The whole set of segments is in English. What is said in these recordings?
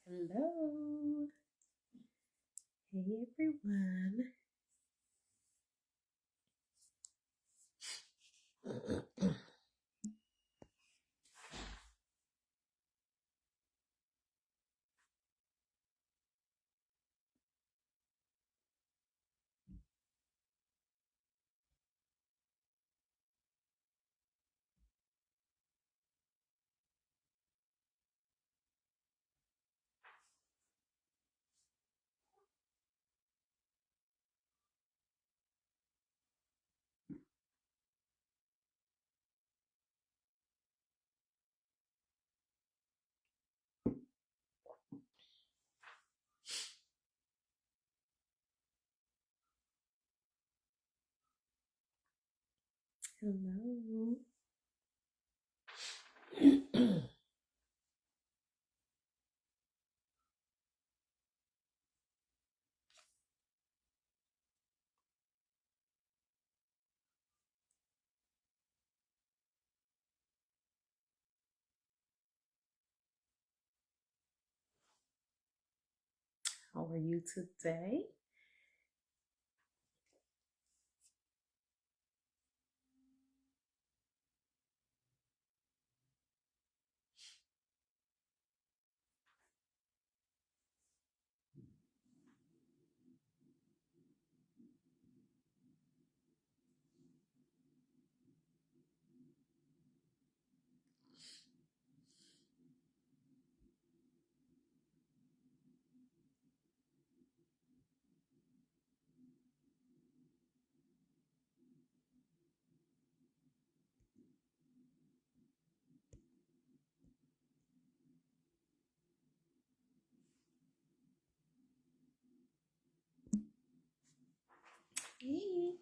Hello. Hey everyone. Hello. How are you today? Hey.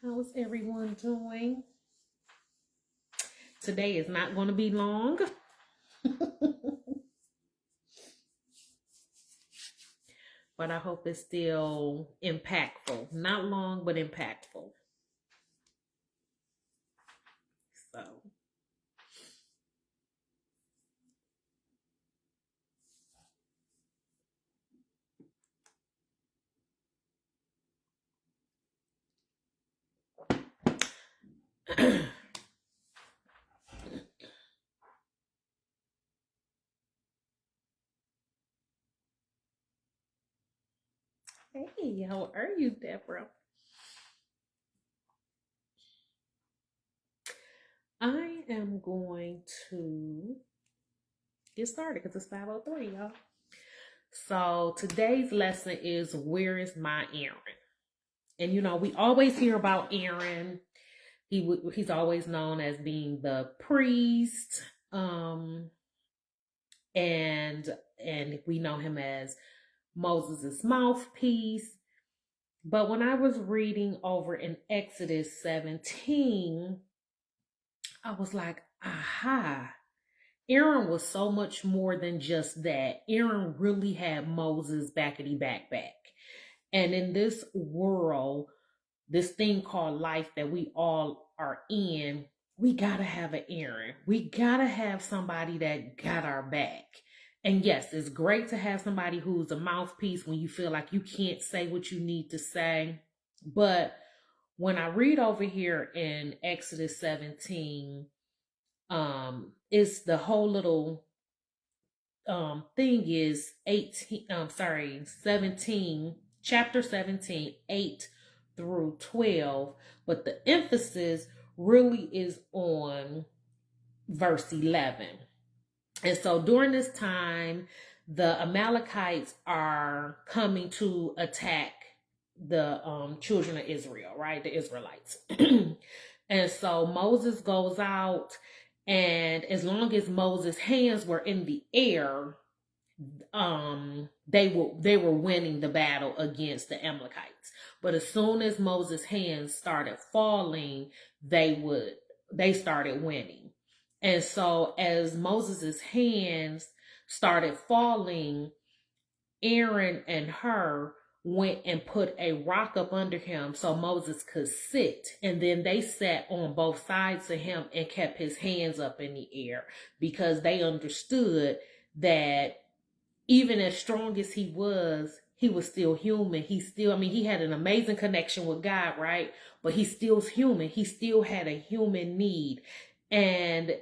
How's everyone doing? Today is not going to be long, but I hope it's still impactful. Not long, but impactful. So, hey, how are you, Deborah? I am going to get started because it's 5:03, y'all. So, today's lesson is Where is my Aaron? And we always hear about Aaron. He's always known as being the priest, um, and we know him as Moses' mouthpiece. But when I was reading over in Exodus 17, I was like, aha. Aaron was so much more than just that. Aaron really had Moses backity back. And in this world, this thing called life that we all are in, we gotta have an Aaron. We gotta have somebody that got our back. And yes, it's great to have somebody who's a mouthpiece when you feel like you can't say what you need to say. But when I read over here in Exodus 17, it's the whole little thing is 17, chapter 17, 8 through 12, but the emphasis really is on verse 11. And so during this time, the Amalekites are coming to attack the children of Israel, right? The Israelites. And so Moses goes out, and as long as Moses' hands were in the air, they were winning the battle against the Amalekites. But as soon as Moses' hands started falling, they started winning. And so as Moses' hands started falling, Aaron and Hur went and put a rock up under him so Moses could sit. And then they sat on both sides of him and kept his hands up in the air because they understood that even as strong as he was still human. He had an amazing connection with God, right? But he still's human. He still had a human need. And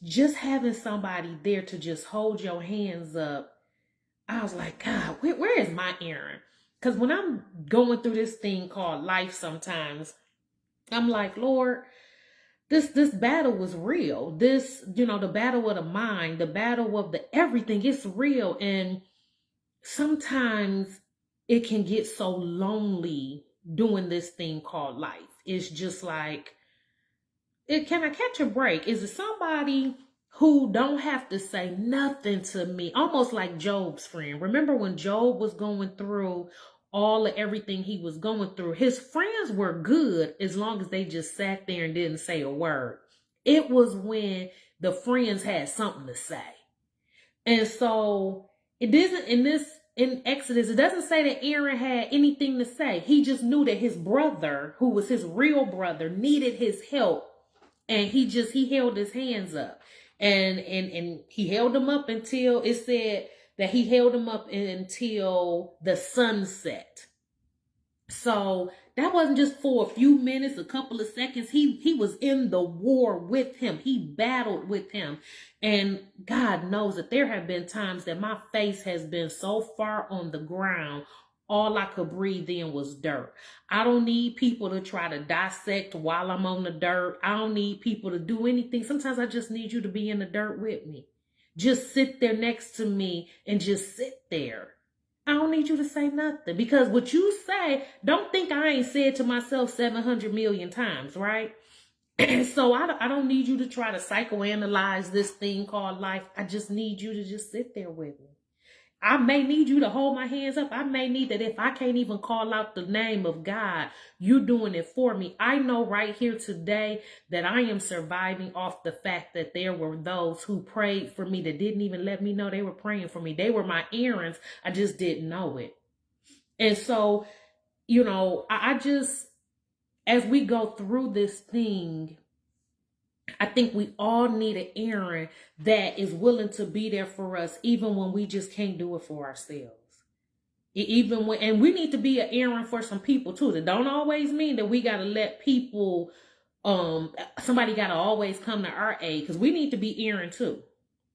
just having somebody there to just hold your hands up, I was like, God, where is my Aaron? Because when I'm going through this thing called life sometimes, I'm like, Lord, this battle was real. This, the battle of the mind, the battle of the everything, it's real. And sometimes it can get so lonely doing this thing called life. It's just like, can I catch a break? Is it somebody who don't have to say nothing to me? Almost like Job's friend. Remember when Job was going through all of everything he was going through? His friends were good as long as they just sat there and didn't say a word. It was when the friends had something to say. And so it isn't in Exodus, it doesn't say that Aaron had anything to say. He just knew that his brother, who was his real brother, needed his help. And he held his hands up. And he held them up until it said that he held them up until the sun set. So that wasn't just for a few minutes, a couple of seconds. He was in the war with him. He battled with him. And God knows that there have been times that my face has been so far on the ground, all I could breathe in was dirt. I don't need people to try to dissect while I'm on the dirt. I don't need people to do anything. Sometimes I just need you to be in the dirt with me. Just sit there next to me and just sit there. I don't need you to say nothing, because what you say, don't think I ain't said to myself 700 million times, right? So I don't need you to try to psychoanalyze this thing called life. I just need you to just sit there with me. I may need you to hold my hands up. I may need that if I can't even call out the name of God, you're doing it for me. I know right here today that I am surviving off the fact that there were those who prayed for me that didn't even let me know they were praying for me. They were my Aarons. I just didn't know it. And so, I just, as we go through this thing, I think we all need an Aaron that is willing to be there for us, even when we just can't do it for ourselves. And we need to be an Aaron for some people too. That don't always mean that we got to let people, somebody got to always come to our aid, because we need to be Aaron too,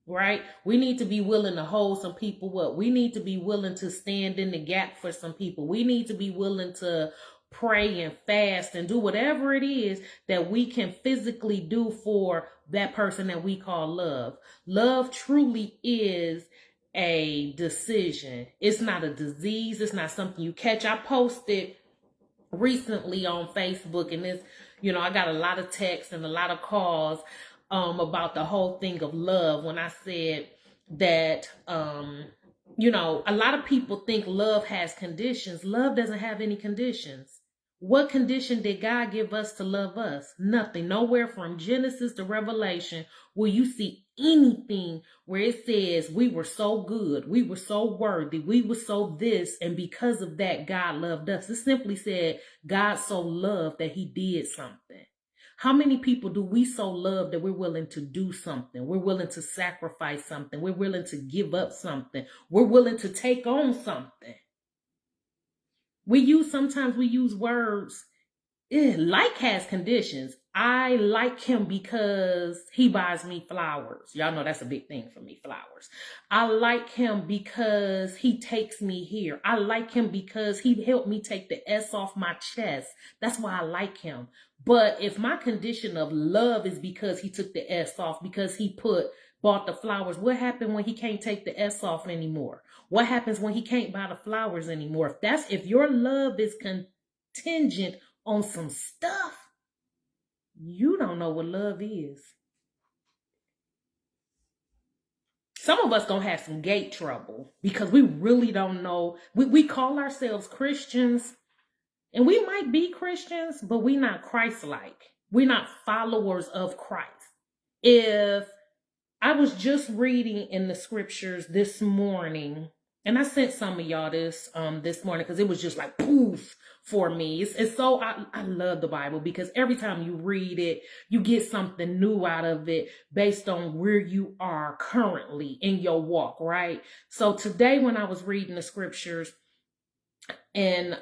right? We need to be willing to hold some people up. We need to be willing to stand in the gap for some people. We need to be willing to pray and fast and do whatever it is that we can physically do for that person that we call love. Love truly is a decision. It's not a disease. It's not something you catch. I posted recently on Facebook, and this, I got a lot of texts and a lot of calls about the whole thing of love, when I said that a lot of people think love has conditions. Love doesn't have any conditions. What condition did God give us to love us? Nothing. Nowhere from Genesis to Revelation will you see anything where it says we were so good, we were so worthy, we were so this, and because of that, God loved us. It simply said God so loved that he did something. How many people do we so love that we're willing to do something? We're willing to sacrifice something. We're willing to give up something. We're willing to take on something. Sometimes we use words, like has conditions. I like him because he buys me flowers. Y'all know that's a big thing for me, flowers. I like him because he takes me here. I like him because he helped me take the S off my chest. That's why I like him. But if my condition of love is because he took the S off, because he bought the flowers, what happened when he can't take the S off anymore? What happens when he can't buy the flowers anymore? If your love is contingent on some stuff, you don't know what love is. Some of us gonna have some gate trouble because we really don't know. We call ourselves Christians, and we might be Christians, but we're not Christ-like. We're not followers of Christ. If I was just reading in the scriptures this morning And I sent some of y'all this this morning because it was just like poof for me. It's so I love the Bible because every time you read it, you get something new out of it based on where you are currently in your walk, right? So today when I was reading the scriptures in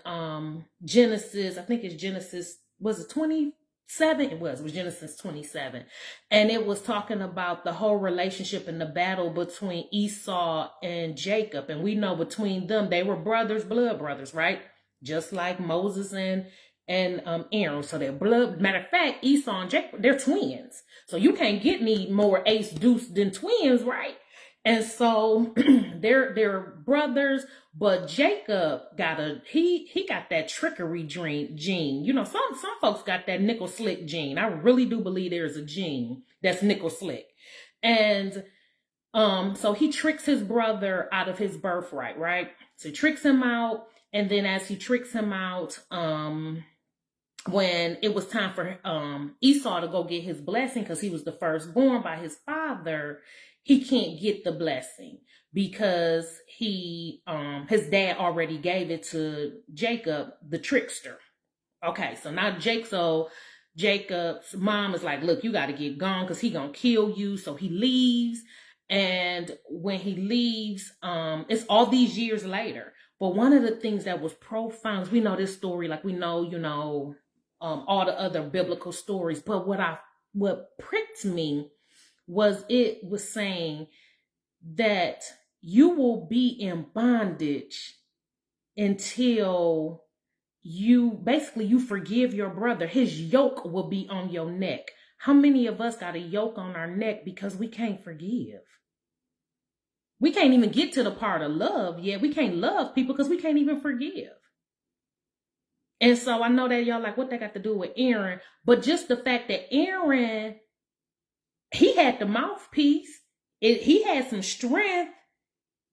Genesis, I think it's Genesis, was it 27? It was Genesis 27. And it was talking about the whole relationship and the battle between Esau and Jacob. And we know between them, they were brothers, blood brothers, right? Just like Moses and Aaron. So they're blood. Matter of fact, Esau and Jacob, they're twins. So you can't get any more ace deuce than twins, right? And so they're brothers, but Jacob got he got that trickery gene. You know, some folks got that nickel slick gene. I really do believe there's a gene that's nickel slick. And so he tricks his brother out of his birthright, right? So he tricks him out, and then as he tricks him out, when it was time for Esau to go get his blessing because he was the firstborn by his father, he can't get the blessing because his dad already gave it to Jacob, the trickster. Okay, so now Jacob's mom is like, look, you got to get gone because he gonna kill you. So he leaves, and when he leaves, it's all these years later. But one of the things that was profound, we know this story, like we know, you know, all the other biblical stories. But what pricked me was it was saying that you will be in bondage until you forgive your brother. His yoke will be on your neck. How many of us got a yoke on our neck because we can't forgive? We can't even get to the part of love yet. We can't love people because we can't even forgive. And so I know that y'all like, what they got to do with Aaron? But just the fact that Aaron, he had the mouthpiece. He had some strength,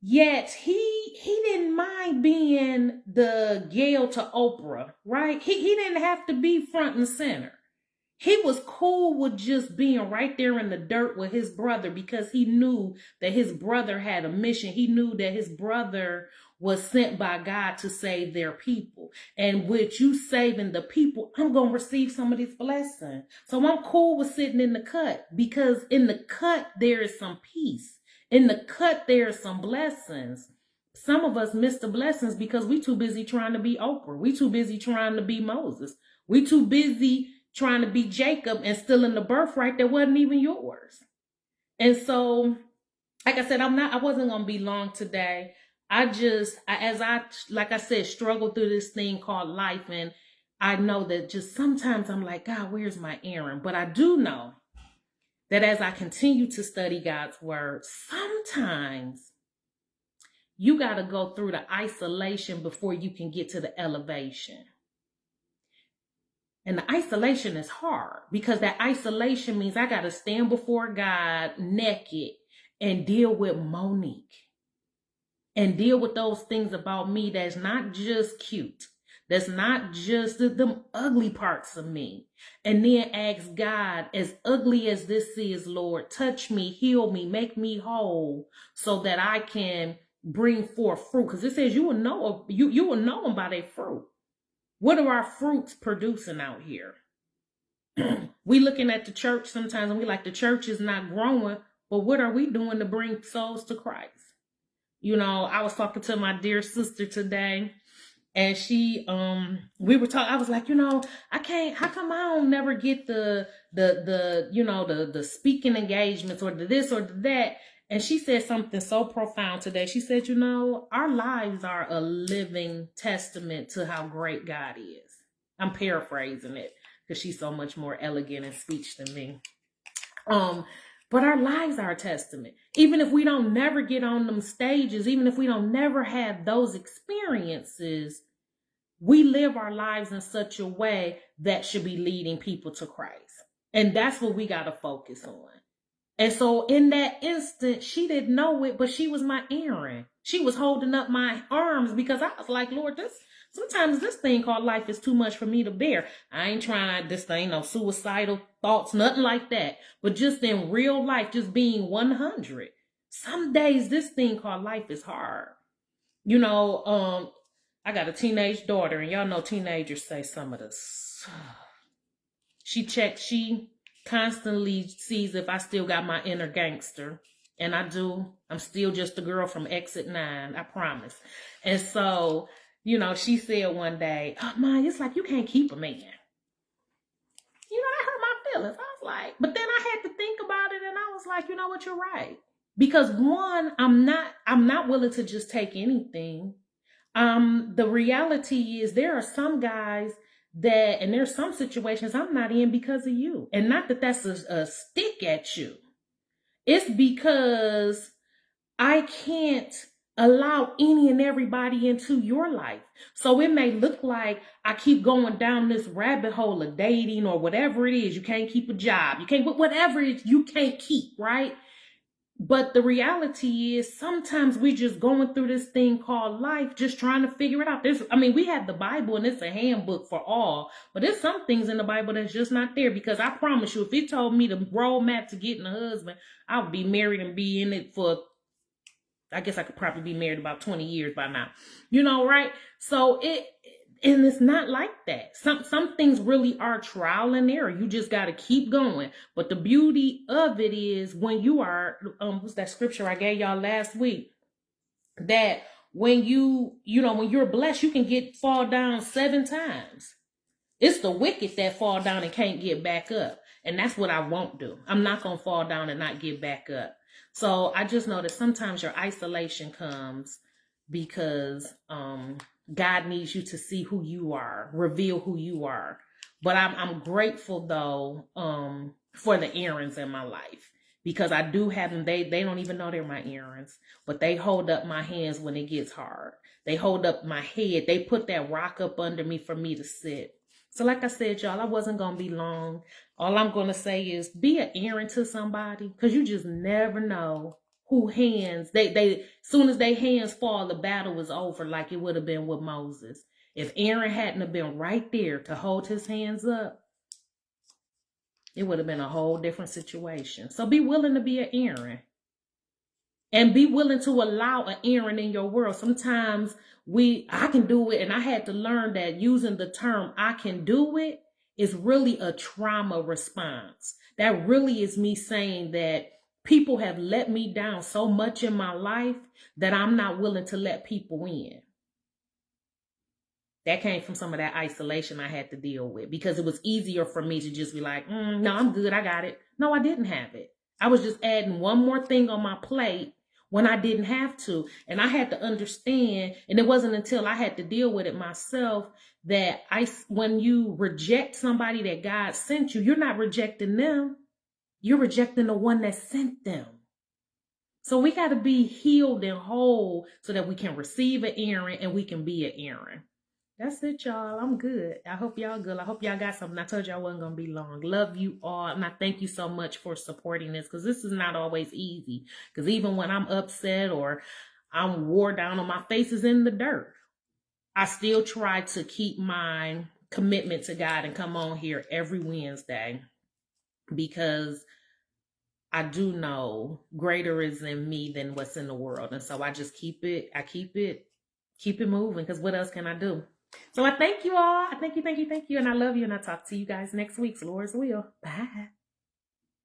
yet he didn't mind being the Gail to Oprah, right? He didn't have to be front and center. He was cool with just being right there in the dirt with his brother because he knew that his brother had a mission. He knew that his brother was sent by God to save their people. And with you saving the people, I'm going to receive some of this blessing. So I'm cool with sitting in the cut because in the cut, there is some peace. In the cut, there are some blessings. Some of us miss the blessings because we too busy trying to be Oprah. We too busy trying to be Moses. We too busy trying to be Jacob and still in the birthright that wasn't even yours. And so, like I said, I wasn't going to be long today. Like I said, struggle through this thing called life. And I know that just sometimes I'm like, God, where's my Aaron? But I do know that as I continue to study God's word, sometimes you got to go through the isolation before you can get to the elevation. And the isolation is hard because that isolation means I got to stand before God naked and deal with Monique and deal with those things about me that's not just cute. That's not just them ugly parts of me. And then ask God, as ugly as this is, Lord, touch me, heal me, make me whole so that I can bring forth fruit. Because it says you will know them by their fruit. What are our fruits producing out here? We looking at the church sometimes and we like the church is not growing, but what are we doing to bring souls to Christ? You know, I was talking to my dear sister today and she, we were talking, I was like, you know, how come I don't never get the speaking engagements or the this or the that? And she said something so profound today. She said, you know, our lives are a living testament to how great God is. I'm paraphrasing it because she's so much more elegant in speech than me. But our lives are a testament. Even if we don't never get on them stages, even if we don't never have those experiences, we live our lives in such a way that should be leading people to Christ. And that's what we got to focus on. And so in that instant, she didn't know it, but she was my Aaron. She was holding up my arms because I was like, Lord, sometimes this thing called life is too much for me to bear. I ain't trying this thing, no suicidal thoughts, nothing like that. But just in real life, just being 100. Some days this thing called life is hard. You know, I got a teenage daughter, and y'all know teenagers say some of this. She constantly sees if I still got my inner gangster. And I do. I'm still just a girl from Exit 9, I promise. And so, she said one day, "Oh, Ma, it's like you can't keep a man." That hurt my feelings. I was like, but then I had to think about it, and I was like, you know what, you're right. Because one, I'm not willing to just take anything. The reality is there are some guys and there's some situations I'm not in because of you. And not that that's a stick at you. It's because I can't allow any and everybody into your life. So it may look like I keep going down this rabbit hole of dating or whatever it is. You can't keep a job. You can't, whatever it is, you can't keep, right? But the reality is sometimes we just going through this thing called life, just trying to figure it out. We have the Bible and it's a handbook for all, but there's some things in the Bible that's just not there, because I promise you, if it told me the roadmap to getting a husband, I would be married and be in it for, I guess I could probably be married about 20 years by now, right? So and it's not like that. Some things really are trial and error. You just got to keep going. But the beauty of it is when you are, what's that scripture I gave y'all last week? That when when you're blessed, you can fall down 7 times. It's the wicked that fall down and can't get back up. And that's what I won't do. I'm not going to fall down and not get back up. So I just know that sometimes your isolation comes because God needs you to see who you are, reveal who you are. But I'm grateful though for the errands in my life, because I do have them. They don't even know they're my errands, but they hold up my hands when it gets hard. They hold up my head. They put that rock up under me for me to sit. So like I said, y'all, I wasn't going to be long. All I'm going to say is be an errand to somebody, because you just never know who hands. As soon as they hands fall, the battle is over, like it would have been with Moses. If Aaron hadn't have been right there to hold his hands up, it would have been a whole different situation. So be willing to be an Aaron. And be willing to allow an Aaron in your world. Sometimes I can do it. And I had to learn that using the term "I can do it" is really a trauma response. That really is me saying that people have let me down so much in my life that I'm not willing to let people in. That came from some of that isolation I had to deal with, because it was easier for me to just be like, no, I'm good. I got it. No, I didn't have it. I was just adding one more thing on my plate when I didn't have to. And I had to understand, and it wasn't until I had to deal with it myself, that when you reject somebody that God sent you, you're not rejecting them. You're rejecting the one that sent them. So we got to be healed and whole so that we can receive an Aaron and we can be an Aaron. That's it, y'all. I'm good. I hope y'all good. I hope y'all got something. I told you I wasn't going to be long. Love you all. And I thank you so much for supporting this, because this is not always easy. Because even when I'm upset or I'm wore down or my face is in the dirt, I still try to keep my commitment to God and come on here every Wednesday, because I do know greater is in me than what's in the world. And so I just keep it moving, because what else can I do? So I thank you all. I thank you. And I love you. And I'll talk to you guys next week. Lord's will. Bye.